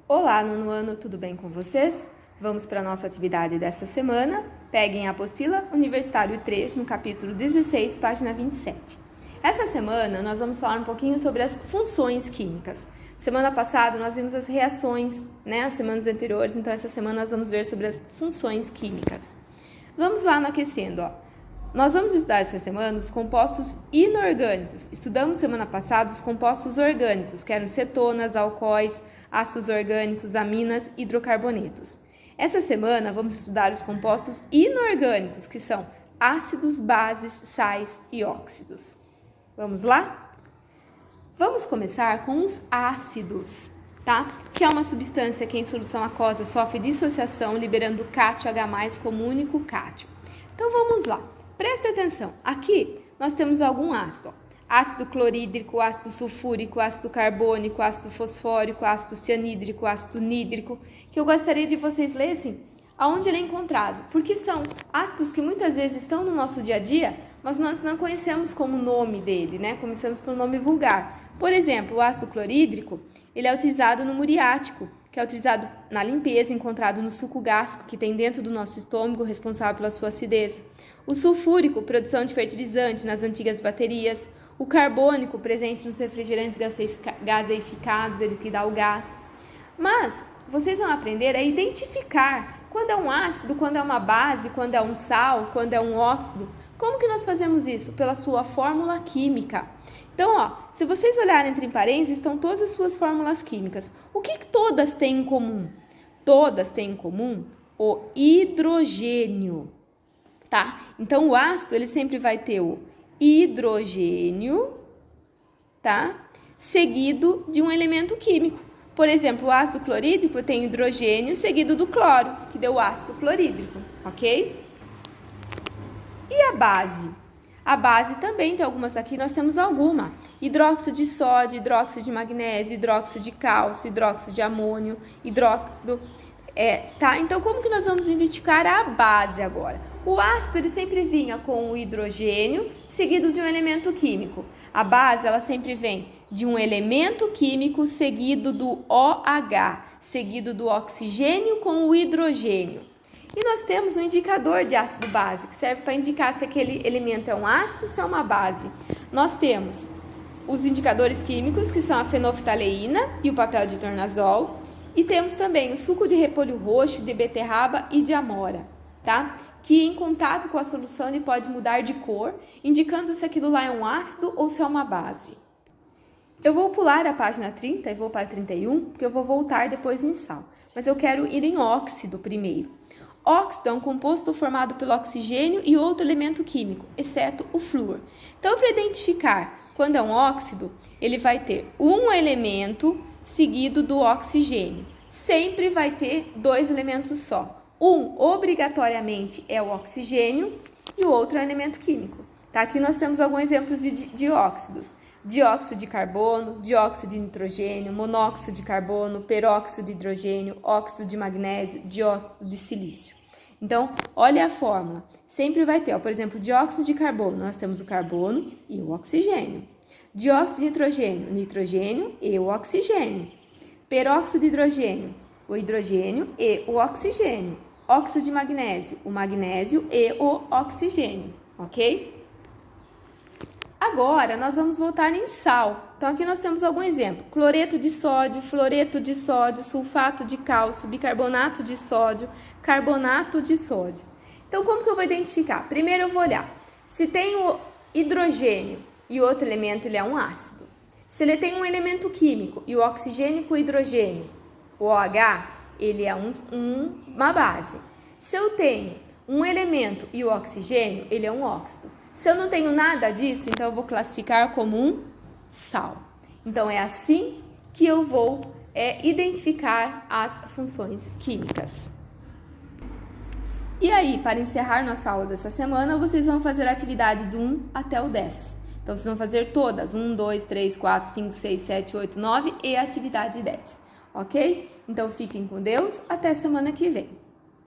Olá, nono ano, tudo bem com vocês? Vamos para a nossa atividade dessa semana. Peguem a apostila Universitário 3, no capítulo 16, página 27. Essa semana nós vamos falar um pouquinho sobre as funções químicas. Semana passada nós vimos as reações, as semanas anteriores, então essa semana nós vamos ver sobre as funções químicas. Vamos lá no aquecendo, Nós vamos estudar essa semana os compostos inorgânicos. Estudamos semana passada os compostos orgânicos, que eram cetonas, alcoóis, ácidos orgânicos, aminas e hidrocarbonetos. Essa semana vamos estudar os compostos inorgânicos, que são ácidos, bases, sais e óxidos. Vamos lá? Vamos começar com os ácidos, que é uma substância que em solução aquosa sofre dissociação, liberando cátion H+, como único cátion. Então vamos lá. Preste atenção, aqui nós temos algum ácido, ácido clorídrico, ácido sulfúrico, ácido carbônico, ácido fosfórico, ácido cianídrico, ácido nídrico, que eu gostaria de vocês lessem aonde ele é encontrado, porque são ácidos que muitas vezes estão no nosso dia a dia, mas nós não conhecemos como nome dele, conhecemos pelo nome vulgar. Por exemplo, o ácido clorídrico, ele é utilizado no muriático, que é utilizado na limpeza, encontrado no suco gástrico, que tem dentro do nosso estômago, responsável pela sua acidez. O sulfúrico, produção de fertilizante nas antigas baterias. O carbônico, presente nos refrigerantes gaseificados, ele que dá o gás. Mas vocês vão aprender a identificar quando é um ácido, quando é uma base, quando é um sal, quando é um óxido. Como que nós fazemos isso? Pela sua fórmula química. Então, se vocês olharem entre parênteses, estão todas as suas fórmulas químicas. O que todas têm em comum? Todas têm em comum o hidrogênio, Então, o ácido, ele sempre vai ter o hidrogênio, seguido de um elemento químico. Por exemplo, o ácido clorídrico tem hidrogênio seguido do cloro, que deu o ácido clorídrico, ok? E a base? A base também tem algumas aqui, nós temos alguma. Hidróxido de sódio, hidróxido de magnésio, hidróxido de cálcio, hidróxido de amônio, hidróxido... Então, como que nós vamos identificar a base agora? O ácido, ele sempre vinha com o hidrogênio, seguido de um elemento químico. A base, ela sempre vem de um elemento químico, seguido do OH, seguido do oxigênio com o hidrogênio. E nós temos um indicador de ácido base, que serve para indicar se aquele elemento é um ácido ou se é uma base. Nós temos os indicadores químicos, que são a fenolftaleína e o papel de tornazol. E temos também o suco de repolho roxo, de beterraba e de amora, Que em contato com a solução ele pode mudar de cor, indicando se aquilo lá é um ácido ou se é uma base. Eu vou pular a página 30 e vou para 31, porque eu vou voltar depois em sal. Mas eu quero ir em óxido primeiro. Óxido é um composto formado pelo oxigênio e outro elemento químico, exceto o flúor. Então, para identificar quando é um óxido, ele vai ter um elemento seguido do oxigênio. Sempre vai ter dois elementos só. Um, obrigatoriamente, é o oxigênio e o outro é o elemento químico. Aqui nós temos alguns exemplos de óxidos. Dióxido de carbono, dióxido de nitrogênio, monóxido de carbono, peróxido de hidrogênio, óxido de magnésio, dióxido de silício. Então, olha a fórmula. Sempre vai ter, por exemplo, dióxido de carbono, nós temos o carbono e o oxigênio. Dióxido de nitrogênio, nitrogênio e o oxigênio. Peróxido de hidrogênio, o hidrogênio e o oxigênio. Óxido de magnésio, o magnésio e o oxigênio, ok? Agora, nós vamos voltar em sal. Então, aqui nós temos algum exemplo. Cloreto de sódio, fluoreto de sódio, sulfato de cálcio, bicarbonato de sódio, carbonato de sódio. Então, como que eu vou identificar? Primeiro eu vou olhar se tem o hidrogênio e o outro elemento ele é um ácido. Se ele tem um elemento químico e o oxigênio com o hidrogênio, o OH, ele é uma base. Se eu tenho um elemento e o oxigênio, ele é um óxido. Se eu não tenho nada disso, então eu vou classificar como um sal. Então, é assim que eu vou identificar as funções químicas. E aí, para encerrar nossa aula dessa semana, vocês vão fazer a atividade do 1 até o 10. Então, vocês vão fazer todas, 1, 2, 3, 4, 5, 6, 7, 8, 9 e a atividade 10, ok? Então, fiquem com Deus, até semana que vem.